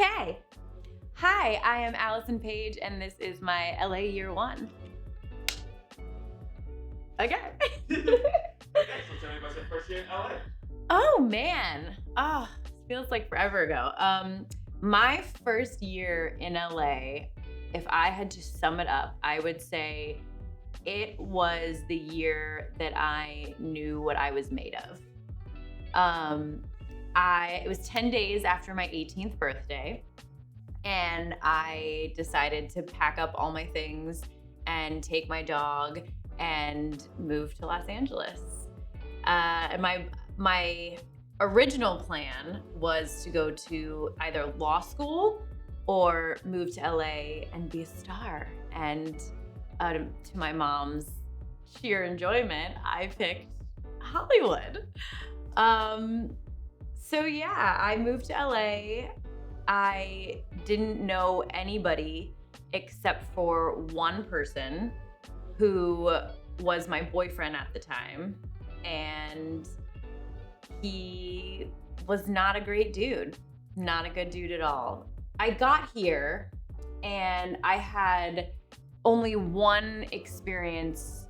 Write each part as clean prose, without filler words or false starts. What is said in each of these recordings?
Okay. Hi, I am Allison Paige, and this is my LA year one. Okay. Okay, so tell me about your first year in LA. Oh man. Feels like forever ago. My first year in LA, if I had to sum it up, I would say it was the year that I knew what I was made of. It was 10 days after my 18th birthday, and I decided to pack up all my things and take my dog and move to Los Angeles. And my original plan was to go to either law school or move to LA and be a star. And to my mom's sheer enjoyment, I picked Hollywood. So yeah, I moved to LA. I didn't know anybody except for one person who was my boyfriend at the time. And he was not a great dude, not a good dude at all. I got here and I had only one experience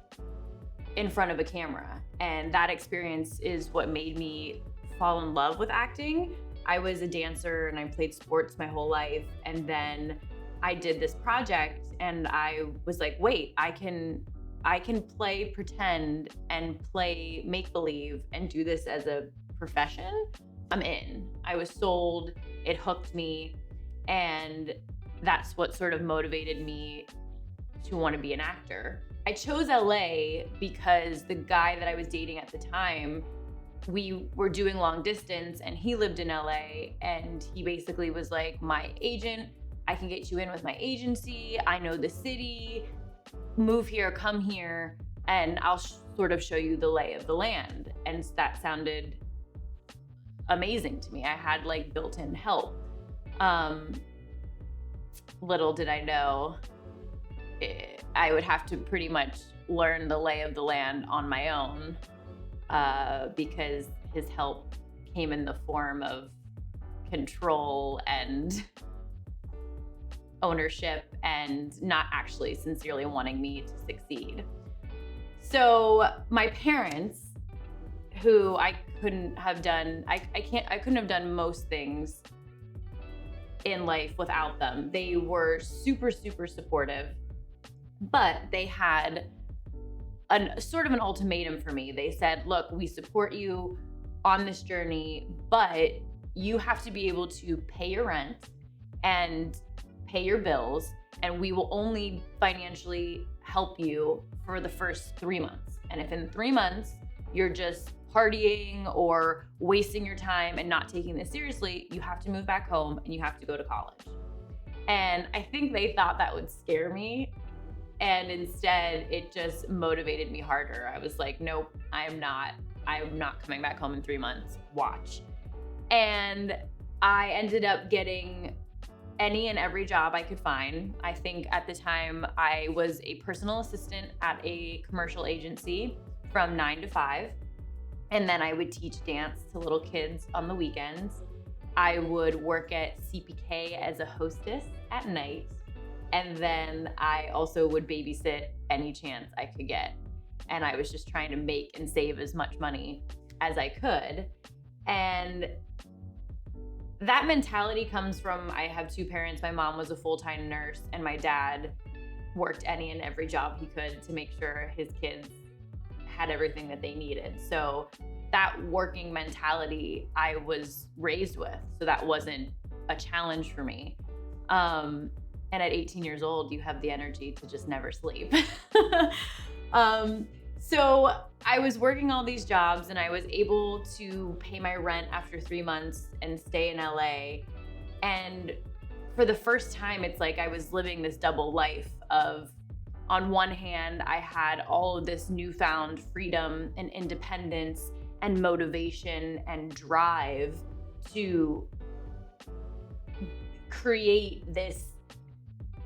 in front of a camera. And that experience is what made me fall in love with acting. I was a dancer and I played sports my whole life. And then I did this project and I was like, wait, I can play pretend and play make-believe and do this as a profession. I'm in. I was sold, it hooked me, and that's what sort of motivated me to want to be an actor. I chose LA because the guy that I was dating at the time, we were doing long distance and he lived in LA, and he basically was like, my agent, I can get you in with my agency, I know the city, move here, come here, and I'll sort of show you the lay of the land. And that sounded amazing to me. I had like built-in help. Little did I know I would have to pretty much learn the lay of the land on my own, because his help came in the form of control and ownership and not actually sincerely wanting me to succeed. So my parents, who I couldn't have done, I couldn't have done most things in life without them. They were super, super supportive, but they had sort of an ultimatum for me. They said, look, we support you on this journey, but you have to be able to pay your rent and pay your bills, and we will only financially help you for the first 3 months. And if in 3 months you're just partying or wasting your time and not taking this seriously, you have to move back home and you have to go to college. And I think they thought that would scare me, and instead it just motivated me harder. I was like, nope, I'm not coming back home in 3 months, watch. And I ended up getting any and every job I could find. I think at the time I was a personal assistant at a commercial agency from 9 to 5. And then I would teach dance to little kids on the weekends. I would work at CPK as a hostess at night. And then I also would babysit any chance I could get. And I was just trying to make and save as much money as I could. And that mentality comes from, I have two parents. My mom was a full-time nurse, and my dad worked any and every job he could to make sure his kids had everything that they needed. So that working mentality I was raised with. So that wasn't a challenge for me. And at 18 years old, you have the energy to just never sleep. So I was working all these jobs and I was able to pay my rent after 3 months and stay in LA. And for the first time, it's like I was living this double life of, on one hand, I had all of this newfound freedom and independence and motivation and drive to create this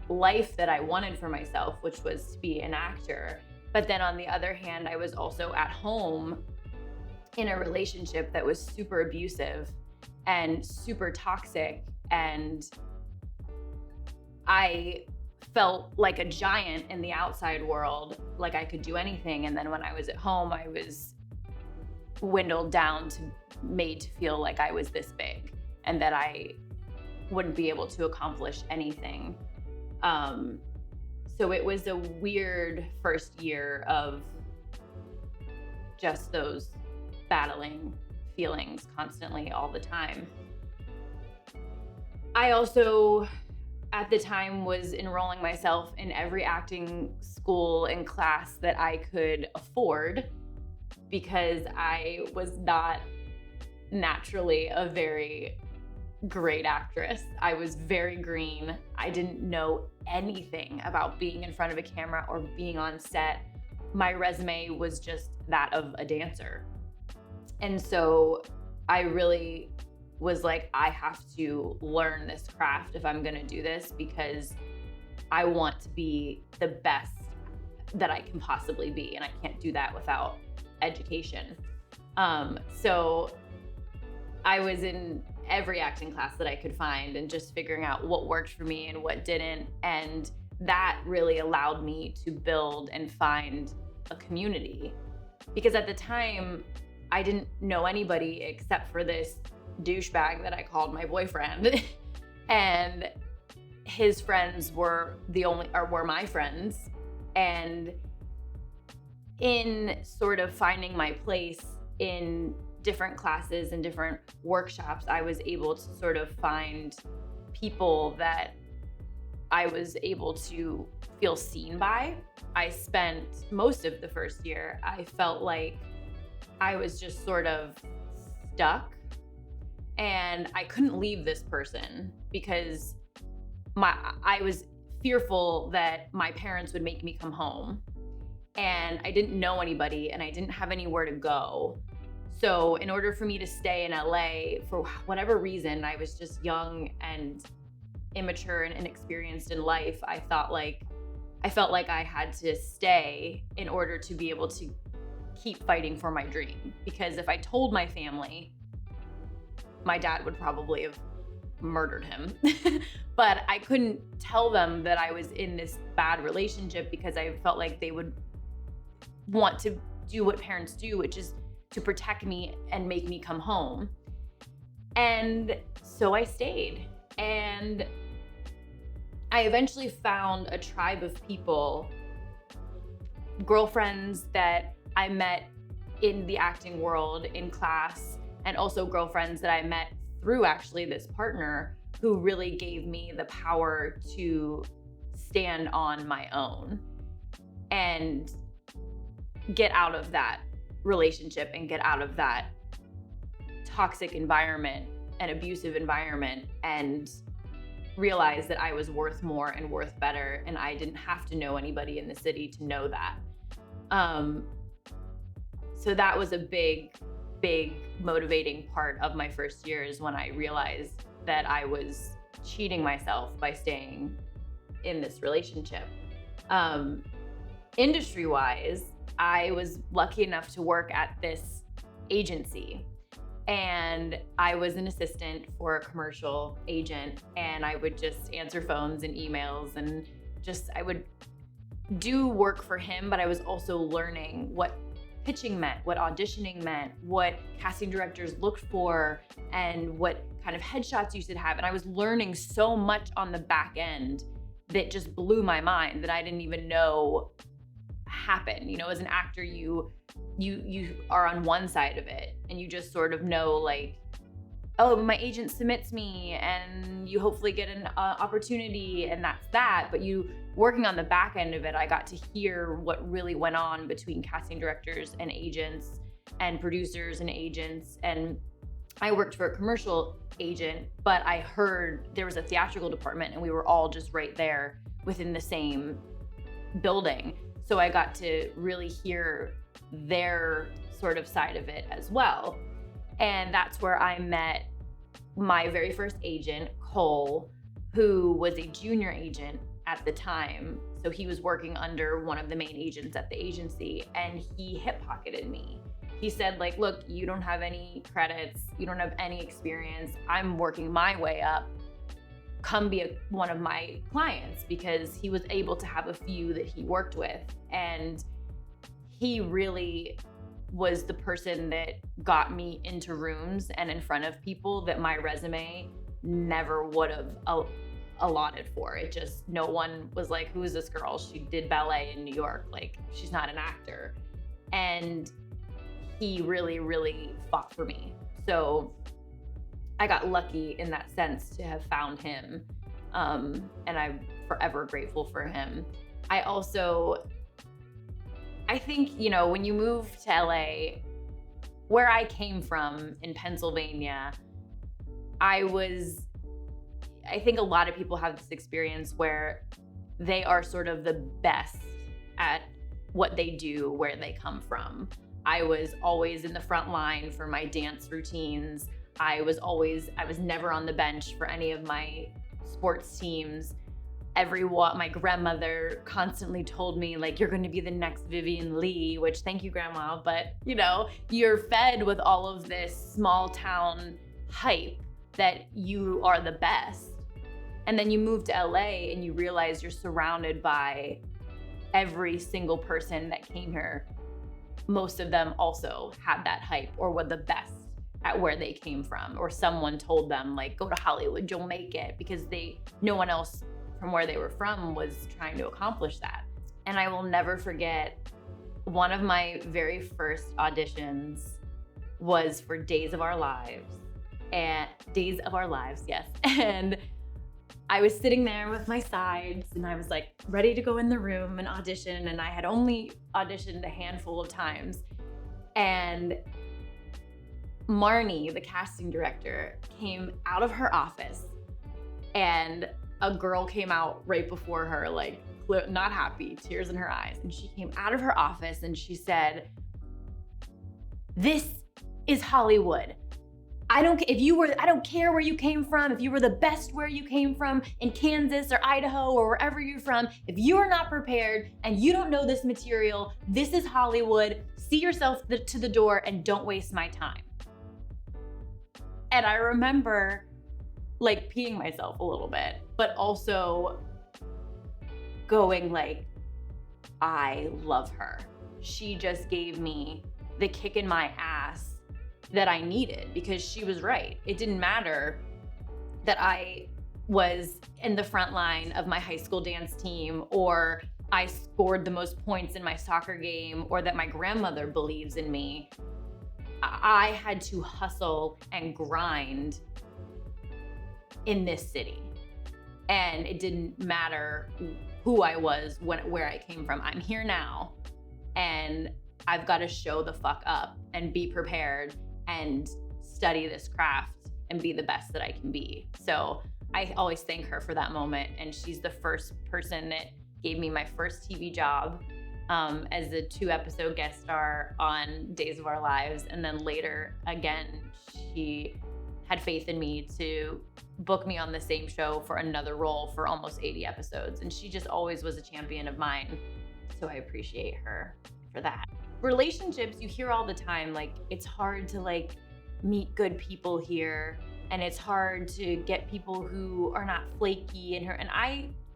life that I wanted for myself, which was to be an actor. But then on the other hand, I was also at home in a relationship that was super abusive and super toxic and I felt like a giant in the outside world, like I could do anything. And then when I was at home, I was dwindled down to made to feel like I was this big and that I wouldn't be able to accomplish anything. So it was a weird first year of just those battling feelings constantly all the time. I also, at the time, was enrolling myself in every acting school and class that I could afford because I was not naturally a very great actress. I was very green. I didn't know anything about being in front of a camera or being on set. My resume was just that of a dancer. And so I really was like, I have to learn this craft if I'm gonna do this because I want to be the best that I can possibly be, and I can't do that without education. So I was in every acting class that I could find and just figuring out what worked for me and what didn't. And that really allowed me to build and find a community. Because at the time, I didn't know anybody except for this douchebag that I called my boyfriend. And his friends were were my friends. And in sort of finding my place in different classes and different workshops, I was able to sort of find people that I was able to feel seen by. I spent most of the first year, I felt like I was just sort of stuck and I couldn't leave this person because I was fearful that my parents would make me come home, and I didn't know anybody and I didn't have anywhere to go. So in order for me to stay in LA, for whatever reason, I was just young and immature and inexperienced in life. I felt like I had to stay in order to be able to keep fighting for my dream. Because if I told my family, my dad would probably have murdered him. But I couldn't tell them that I was in this bad relationship because I felt like they would want to do what parents do, which is to protect me and make me come home. And so I stayed. And I eventually found a tribe of people, girlfriends that I met in the acting world in class, and also girlfriends that I met through actually this partner who really gave me the power to stand on my own and get out of that relationship and get out of that toxic environment and abusive environment and realize that I was worth more and worth better, and I didn't have to know anybody in the city to know that. So that was a big motivating part of my first years when I realized that I was cheating myself by staying in this relationship. Industry-wise, I was lucky enough to work at this agency, and I was an assistant for a commercial agent, and I would just answer phones and emails, and I would do work for him, but I was also learning what pitching meant, what auditioning meant, what casting directors looked for, and what kind of headshots you should have. And I was learning so much on the back end that just blew my mind that I didn't even know happen. You know, as an actor, you are on one side of it and you just sort of know, like, oh, my agent submits me and you hopefully get an opportunity, and that's that. But you working on the back end of it, I got to hear what really went on between casting directors and agents and producers and agents. And I worked for a commercial agent, but I heard there was a theatrical department and we were all just right there within the same building. So I got to really hear their sort of side of it as well. And that's where I met my very first agent, Cole, who was a junior agent at the time. So he was working under one of the main agents at the agency, and he hip-pocketed me. He said, like, look, you don't have any credits, you don't have any experience. I'm working my way up. come be one of my clients because he was able to have a few that he worked with. And he really was the person that got me into rooms and in front of people that my resume never would have allotted for. It just, no one was like, who is this girl? She did ballet in New York. Like, she's not an actor. And he really, really fought for me. So I got lucky in that sense to have found him. And I'm forever grateful for him. I think, you know, when you move to LA, where I came from in Pennsylvania, I think a lot of people have this experience where they are sort of the best at what they do where they come from. I was always in the front line for my dance routines. I was never on the bench for any of my sports teams. My grandmother constantly told me, like, you're going to be the next Vivian Lee, which, thank you, Grandma, but, you know, you're fed with all of this small town hype that you are the best. And then you move to LA and you realize you're surrounded by every single person that came here. Most of them also had that hype or were the best at where they came from, or someone told them, like, go to Hollywood, you'll make it, because no one else from where they were from was trying to accomplish that. And I will never forget, one of my very first auditions was for Days of Our Lives, yes. And I was sitting there with my sides and I was like ready to go in the room and audition, and I had only auditioned a handful of times. And Marnie, the casting director, came out of her office and a girl came out right before her, like not happy, tears in her eyes. And she came out of her office and she said, "This is Hollywood. I don't care where you came from. If you were the best where you came from in Kansas or Idaho or wherever you're from, if you are not prepared and you don't know this material, this is Hollywood. See yourself to the door and don't waste my time." And I remember like peeing myself a little bit, but also going like, I love her. She just gave me the kick in my ass that I needed, because she was right. It didn't matter that I was in the front line of my high school dance team, or I scored the most points in my soccer game, or that my grandmother believes in me. I had to hustle and grind in this city. And it didn't matter who I was, where I came from. I'm here now, and I've got to show the fuck up and be prepared and study this craft and be the best that I can be. So I always thank her for that moment. And she's the first person that gave me my first TV job as a 2-episode guest star on Days of Our Lives. And then later, again, she had faith in me to book me on the same show for another role for almost 80 episodes. And she just always was a champion of mine. So I appreciate her for that. Relationships, you hear all the time, like, it's hard to like meet good people here, and it's hard to get people who are not flaky and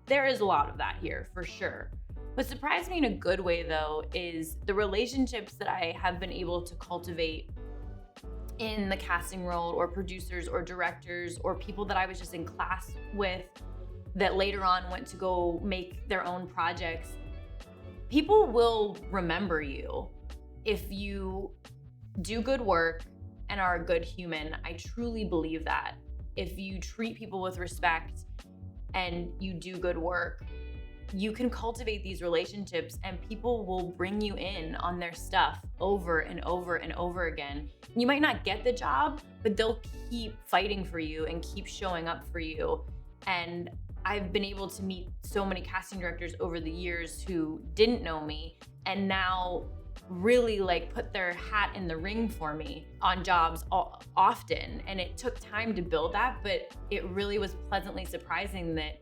there is a lot of that here for sure. What surprised me in a good way though is the relationships that I have been able to cultivate in the casting role, or producers or directors or people that I was just in class with that later on went to go make their own projects. People will remember you if you do good work and are a good human. I truly believe that. If you treat people with respect and you do good work, you can cultivate these relationships, and people will bring you in on their stuff over and over and over again. You might not get the job, but they'll keep fighting for you and keep showing up for you. And I've been able to meet so many casting directors over the years who didn't know me and now really like put their hat in the ring for me on jobs often. And it took time to build that, but it really was pleasantly surprising that,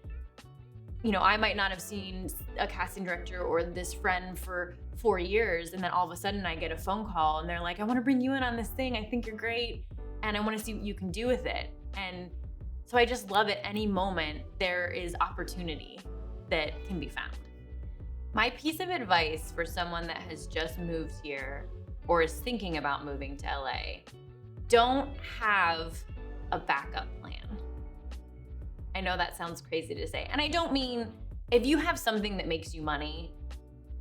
you know, I might not have seen a casting director or this friend for 4 years, and then all of a sudden I get a phone call and they're like, I want to bring you in on this thing. I think you're great, and I want to see what you can do with it. And So I just love at any moment there is opportunity that can be found. My piece of advice for someone that has just moved here or is thinking about moving to LA, don't have a backup plan. I know that sounds crazy to say. And I don't mean if you have something that makes you money,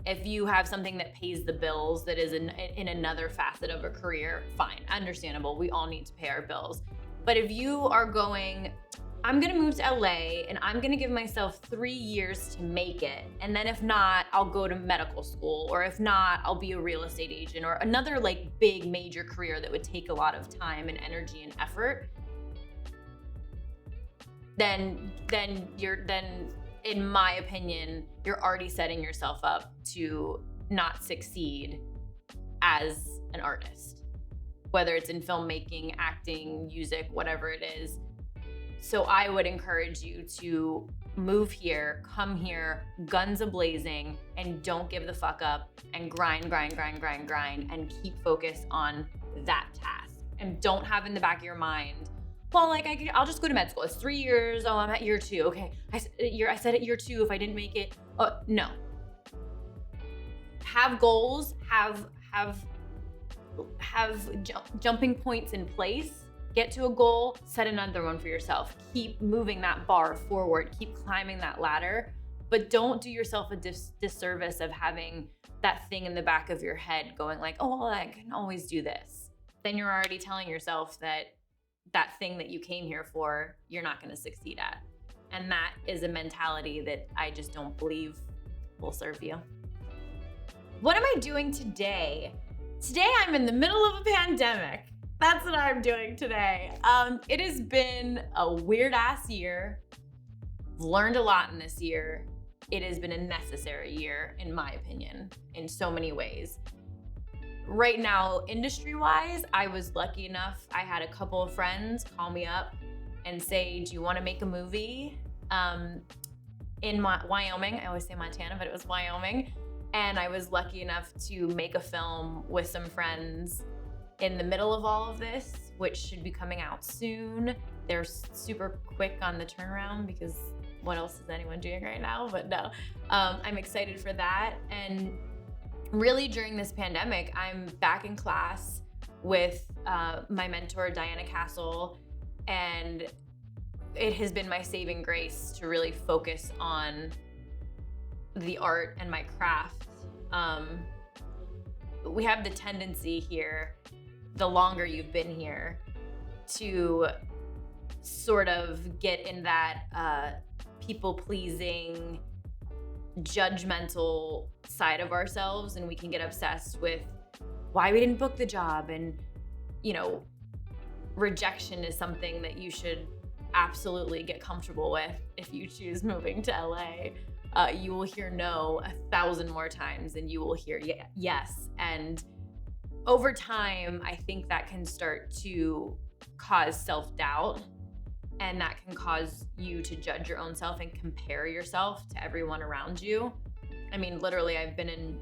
if you have something that pays the bills that is in another facet of a career, fine, understandable. We all need to pay our bills. But if you are going, I'm gonna move to LA and I'm gonna give myself 3 years to make it. And then if not, I'll go to medical school, or if not, I'll be a real estate agent, or another like big major career that would take a lot of time and energy and effort. Then in my opinion, you're already setting yourself up to not succeed as an artist, whether it's in filmmaking, acting, music, whatever it is. So I would encourage you to move here, come here, guns a-blazing, and don't give the fuck up, and grind, and keep focused on that task. And don't have in the back of your mind, well, like I'll just go to med school. It's 3 years. Oh, I'm at year 2. Okay, I said at year 2 if I didn't make it. No. Have goals. Have jumping points in place. Get to a goal. Set another one for yourself. Keep moving that bar forward. Keep climbing that ladder. But don't do yourself a disservice of having that thing in the back of your head going like, oh, well, I can always do this. Then you're already telling yourself that thing that you came here for, you're not going to succeed at. And that is a mentality that I just don't believe will serve you. What am I doing today? Today I'm in the middle of a pandemic. That's what I'm doing today. It has been a weird ass year. I've learned a lot in this year. It has been a necessary year, in my opinion, in so many ways. Right now, industry-wise, I was lucky enough. I had a couple of friends call me up and say, do you want to make a movie in Wyoming? I always say Montana, but it was Wyoming. And I was lucky enough to make a film with some friends in the middle of all of this, which should be coming out soon. They're super quick on the turnaround because what else is anyone doing right now? But no, I'm excited for that. And really during this pandemic, I'm back in class with my mentor, Diana Castle, and it has been my saving grace to really focus on the art and my craft. We have the tendency here, the longer you've been here, to sort of get in that people-pleasing, judgmental side of ourselves, and we can get obsessed with why we didn't book the job. And rejection is something that you should absolutely get comfortable with if you choose moving to LA. You will hear no 1,000 more times than you will hear yes. And over time, I think that can start to cause self-doubt, and that can cause you to judge your own self and compare yourself to everyone around you. I mean, literally, I've been in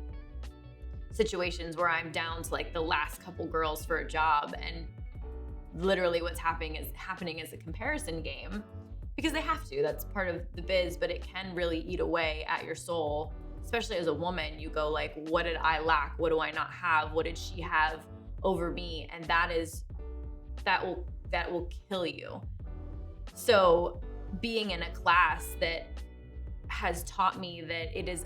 situations where I'm down to like the last couple girls for a job, and literally what's happening is a comparison game, because they have to. That's part of the biz, but it can really eat away at your soul, especially as a woman. You go like, what did I lack? What do I not have? What did she have over me? And that will kill you. So being in a class that has taught me that it is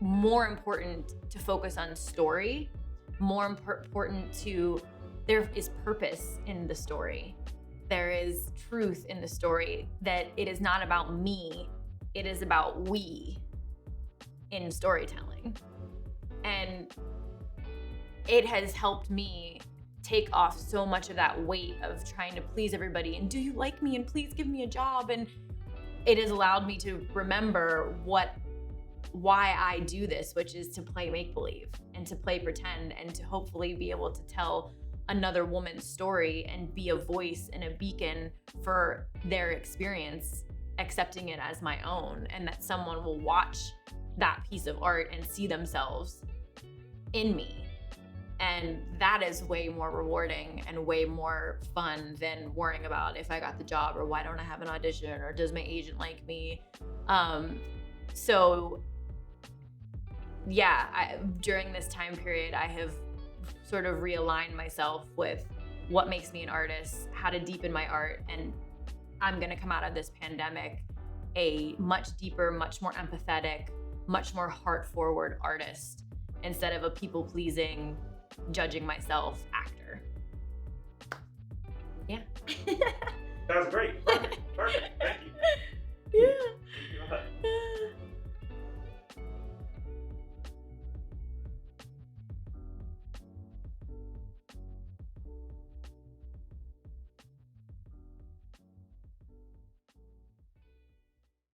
more important to focus on story, more important to, there is purpose in the story. There is truth in the story, that it is not about me, it is about we in storytelling. And it has helped me take off so much of that weight of trying to please everybody and do you like me and please give me a job. And it has allowed me to remember why I do this, which is to play make-believe and to play pretend, and to hopefully be able to tell another woman's story and be a voice and a beacon for their experience, accepting it as my own, and that someone will watch that piece of art and see themselves in me. And that is way more rewarding and way more fun than worrying about if I got the job or why don't I have an audition or does my agent like me. So yeah, during this time period, I have sort of realigned myself with what makes me an artist, how to deepen my art, and I'm gonna come out of this pandemic a much deeper, much more empathetic, much more heart-forward artist instead of a people-pleasing, judging myself actor. Yeah. That was great. Perfect. Perfect. Thank you.